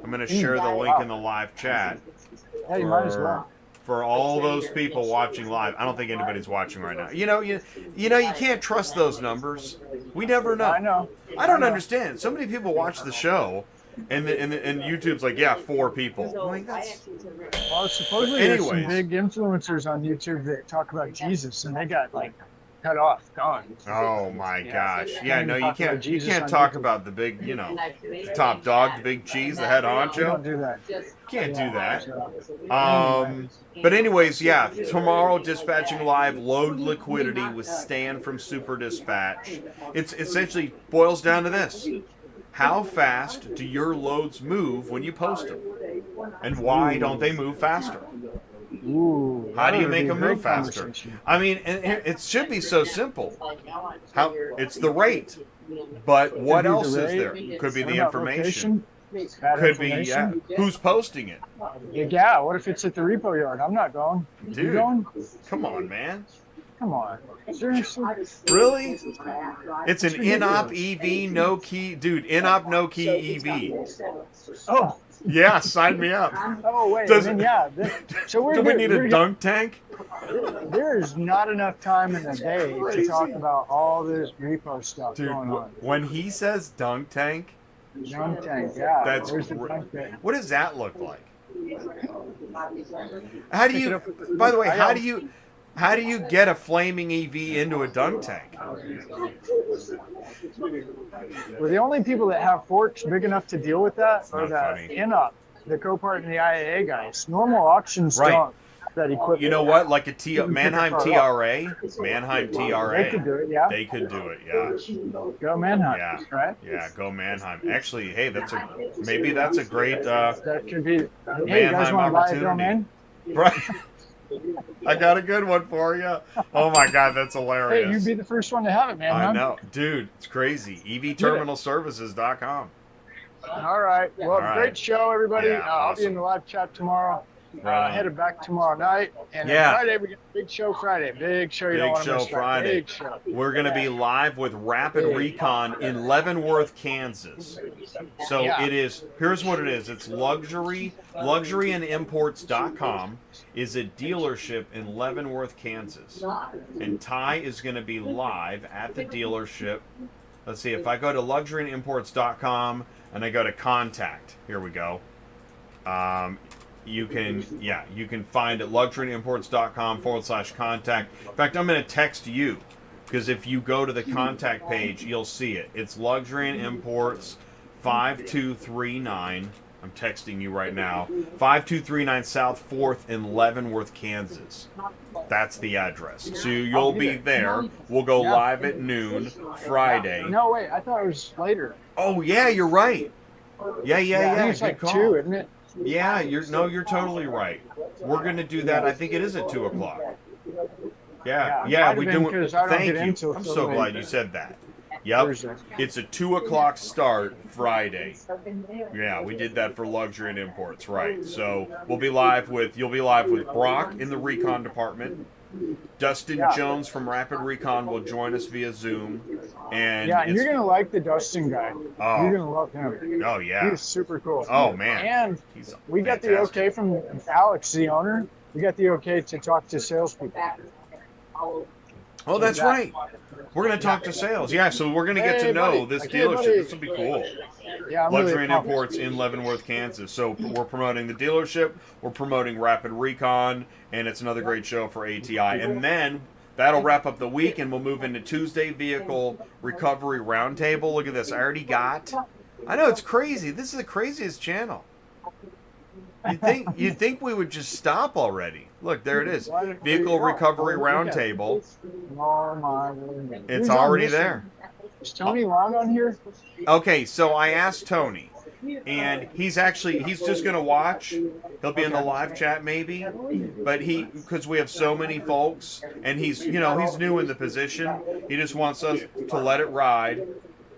A: I'm going to share the link in the live chat
J: Hey, you might as well.
A: for all those people watching live. I don't think anybody's watching right now. You can't trust those numbers. We never know.
J: I know.
A: I don't understand. So many people watch the show, and YouTube's like, yeah, 4 people. I'm like, that's...
J: Well, supposedly there's some
A: Anyways.
J: big influencers on YouTube that talk about Jesus, and they got like cut off, gone.
A: Oh my gosh. Yeah, no, you
J: Talk about
A: can't
J: Jesus on
A: talk
J: YouTube.
A: about the big, the top dog, the big cheese, the head
J: We don't
A: honcho.
J: do that.
A: Can't do that. But anyways, yeah, tomorrow dispatching live, load liquidity with Stan from Super Dispatch. It's essentially boils down to this. How fast do your loads move when you post them? And why don't they move faster?
J: Ooh,
A: How do you
J: that would
A: make
J: be a
A: them move
J: great
A: faster?
J: conversation.
A: I mean, and it should be so simple. How it's the rate, but what
J: Could be the
A: else is
J: rate.
A: there? Could be
J: What
A: the
J: about
A: information.
J: location? Bad
A: Could be, yeah.
J: information?
A: Who's posting it?
J: Yeah, what if it's at the repo yard? I'm not going. You
A: Dude,
J: going?
A: come on, man.
J: Come on. Seriously?
A: Really? It's an in-op EV, no key. Dude, in-op, no key EV.
J: Oh,
A: Yeah, sign me up.
J: oh wait.
A: Does
J: Then,
A: it-
J: yeah. So we're
A: Do we
J: here-
A: need
J: we're
A: a
J: here-
A: dunk tank?
J: There is not enough time in the day to
A: Crazy.
J: talk about all this repo stuff
A: Dude,
J: going on.
A: when he says dunk tank,
J: Dunk tank, yeah.
A: That's
J: there's the
A: great.
J: dunk tank.
A: what does that look like? How do
J: Pick it
A: you,
J: up with the-
A: by the way,
J: I
A: how
J: got-
A: do you get a flaming EV into a dunk tank?
J: Well, the only people that have forks big enough to deal with that are
A: not
J: the
A: funny.
J: INUP, the Copart and the IAA guys. Normal auctions
A: Right.
J: don't have that equipment.
A: You know what? Like a
J: You can pick
A: Mannheim
J: a car
A: TRA? Mannheim TRA.
J: They could do it, yeah.
A: They could do it, yeah.
J: Go Manhunt,
A: Yeah.
J: right?
A: Yeah, go Mannheim. Actually, hey, maybe that's a great
J: That could be. Hey, you guys
A: Mannheim
J: want to buy a Go
A: opportunity.
J: Man?
A: right. I got a good one for you. Oh my god, that's
J: Hey,
A: hilarious.
J: you'd be the first one to have it, man.
A: I
J: huh?
A: know. Dude, it's crazy. EVTerminalServices.com.
J: All right. Well,
A: All right.
J: great show, everybody.
A: Yeah,
J: I'll be
A: awesome.
J: in the live chat tomorrow.
A: Right on.
J: Headed back tomorrow night. And
A: Yeah.
J: Friday, we got a big show Friday. Big show you don't
A: Big
J: want to
A: show
J: miss.
A: Friday.
J: Big show.
A: We're going to be live with Rapid Recon in Leavenworth, Kansas. So
J: Yeah.
A: it is, here's what it is. It's luxuryandimports.com is a dealership in Leavenworth, Kansas. And Ty is going to be live at the dealership. Let's see, if I go to luxuryandimports.com and I go to contact, here we go. You can find it luxuryandimports.com/contact. In fact, I'm going to text you because if you go to the contact page, you'll see it. It's Luxury and Imports 5239. I'm texting you right now. 5239 South 4th in Leavenworth, Kansas. That's the address. So you'll be there. We'll go live at noon Friday.
J: No, wait. I thought it was later.
A: Oh yeah, you're right. Yeah.
J: I think it's
A: Good
J: like
A: call.
J: 2, isn't it?
A: Yeah, you're totally right. We're gonna do that. I think it is at 2:00.
J: Yeah, it
A: Yeah,
J: might
A: we
J: have been
A: do.
J: 'cause I don't
A: Thank
J: get
A: you.
J: into it
A: I'm
J: till
A: so
J: late.
A: glad you said that. Yep,
J: Thursday.
A: it's a 2:00 start Friday. Yeah, we did that for Luxury and Imports, right? So you'll be live with Brock in the Recon department. Dustin Jones from Rapid Recon will join us via Zoom, and
J: Yeah, and
A: it's,
J: you're going to like the Dustin guy.
A: Oh.
J: You're going to love him.
A: oh yeah,
J: He's super cool.
A: oh man,
J: And
A: he's
J: we got the
A: fantastic.
J: okay from Alex, the owner. We got the okay to talk to salespeople.
A: Oh, that's right. We're going to talk to sales. Yeah, so we're going to get to
J: Hey,
A: know
J: buddy.
A: this
J: Okay,
A: dealership.
J: buddy.
A: This will be cool.
J: Yeah, I'm
A: Luxury
J: really
A: and
J: pumped.
A: Imports in Leavenworth, Kansas. So we're promoting the dealership, we're promoting Rapid Recon, and it's another great show for ATI. And then that'll wrap up the week, and we'll move into Tuesday Vehicle Recovery Roundtable. Look at this. I already got. I know, it's crazy. This is the craziest channel. You'd think we would just stop already. Look, there it is. Vehicle Recovery Roundtable.
J: Oh my goodness.
A: It's
J: Who's on
A: already
J: this
A: there.
J: one? Is Tony Long on here?
A: Okay, so I asked Tony. and he's just gonna watch. He'll be in the live chat maybe, but because we have so many folks, and he's new in the position. He just wants us to let it ride.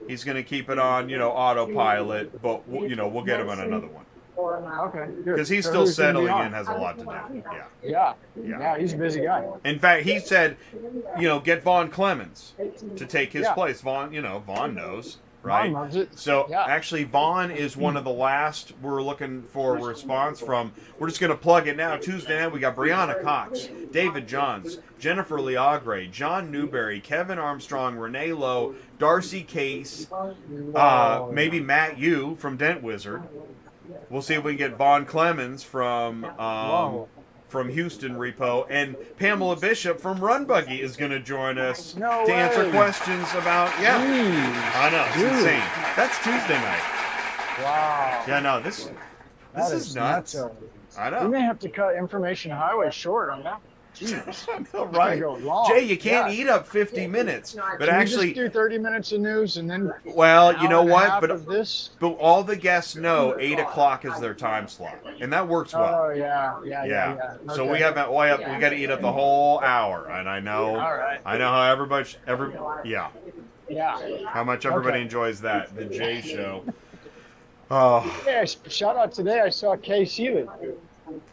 A: He's gonna keep it on autopilot, but we'll get him on another one.
J: Okay, good.
A: Because he's
J: So
A: still
J: who's gonna be
A: settling
J: on?
A: in, has a lot to do.
J: Yeah, he's a busy guy.
A: In fact, he said, get Vaughn Clemens to take his
J: Yeah.
A: place. Vaughn knows, right?
J: Vaughn loves it.
A: So
J: Yeah.
A: actually, Vaughn is one of the last we're looking for a response from. We're just going to plug it now. Tuesday night, we got Brianna Cox, David Johns, Jennifer Leagre, John Newberry, Kevin Armstrong, Renee Lowe, Darcy Case, maybe Matt Yu from Dent Wizard. We'll see if we can get Vaughn Clemens from Houston Repo, and Pamela Bishop from Run Buggy is going to join us to answer questions about. Yeah,
J: Jeez.
A: I know, it's insane. That's Tuesday night.
J: Wow.
A: Yeah, no, this is nuts. I know.
J: We may have to cut Information Highway short on that. Jeez.
A: I know, right?
J: Go long.
A: Jay, you can't eat up 50 minutes, but
J: Can
A: actually,
J: we just do 30 minutes of news and then.
A: well, you know
J: hour and a
A: what?
J: half
A: But
J: of this.
A: all the guests know 8 o'clock is their time slot, and that works well.
J: Oh yeah.
A: So
J: Okay.
A: we got to eat up the whole hour, and I know
J: right.
A: how
J: Yeah.
A: how much everybody enjoys that, the Jay Show. Oh,
J: Yeah. Shout out today. I saw Kay Seeley.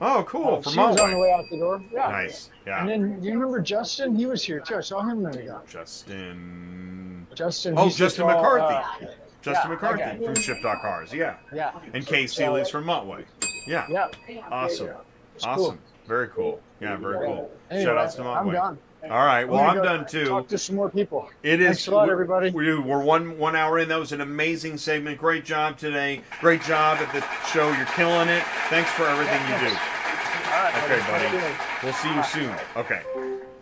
A: oh, cool.
J: She
A: From
J: was on the
A: Mulway.
J: way out the door. Yeah.
A: Nice. Yeah.
J: And then you remember Justin? He was here too. I saw him a minute ago.
A: Justin.
J: Justin.
A: Oh,
J: he's just
A: Justin
J: all,
A: McCarthy. Justin
J: yeah,
A: McCarthy
J: okay.
A: from Ship.Cars. Yeah.
J: Yeah.
A: And Kay Seeley's from Mulway. Yeah.
J: Yeah.
A: Awesome.
J: It's
A: Awesome.
J: cool.
A: Very cool. Yeah, very cool.
J: Anyway,
A: Shout outs to
J: I'm
A: Mulway.
J: done.
A: All right. Well, I'm
J: gonna go
A: done too.
J: Talk to some more people.
A: It is.
J: Thanks a lot, everybody.
A: We're 1 hour in. That was an amazing segment. Great job today. Great job at the show. You're killing it. Thanks for everything you do.
J: All right.
A: Okay,
J: Have a good
A: buddy.
J: day.
A: We'll see you soon. Okay.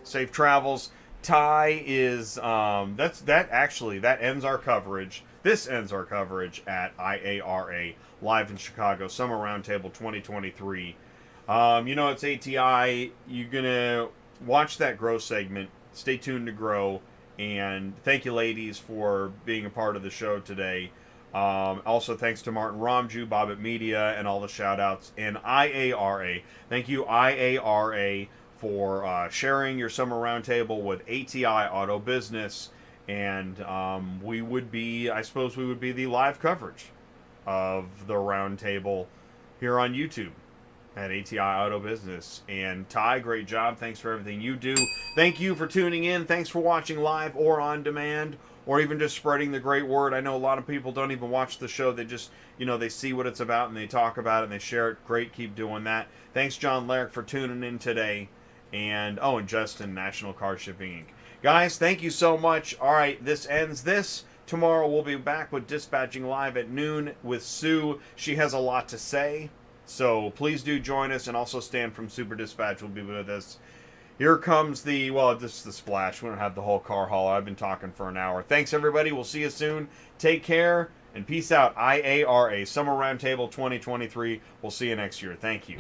A: Safe travels. Ty is that ends our coverage. This ends our coverage at IARA live in Chicago Summer Roundtable 2023. It's ATI. You're gonna watch that Grow segment. Stay tuned to Grow, and thank you, ladies, for being a part of the show today. Also, thanks to Martin Romjue, Bobit Media, and all the shout-outs. And IARA. Thank you, IARA, for sharing your summer roundtable with ATI Auto Business. And I suppose we would be the live coverage of the roundtable here on YouTube at ATI Auto Business. And Ty, great job. Thanks for everything you do. Thank you for tuning in. Thanks for watching live or on demand, or even just spreading the great word. I know a lot of people don't even watch the show. They just, they see what it's about and they talk about it and they share it. Great. Keep doing that. Thanks, John Larrick, for tuning in today. And Justin, National Car Shipping Inc. Guys, thank you so much. All right, this ends this. Tomorrow we'll be back with Dispatching Live at noon with Sue. She has a lot to say. So please do join us, and also Stan from Super Dispatch will be with us. Here comes this is the splash. We don't have the whole car haul. I've been talking for an hour. Thanks, everybody. We'll see you soon. Take care, and peace out. IARA Summer Roundtable 2023. We'll see you next year. Thank you.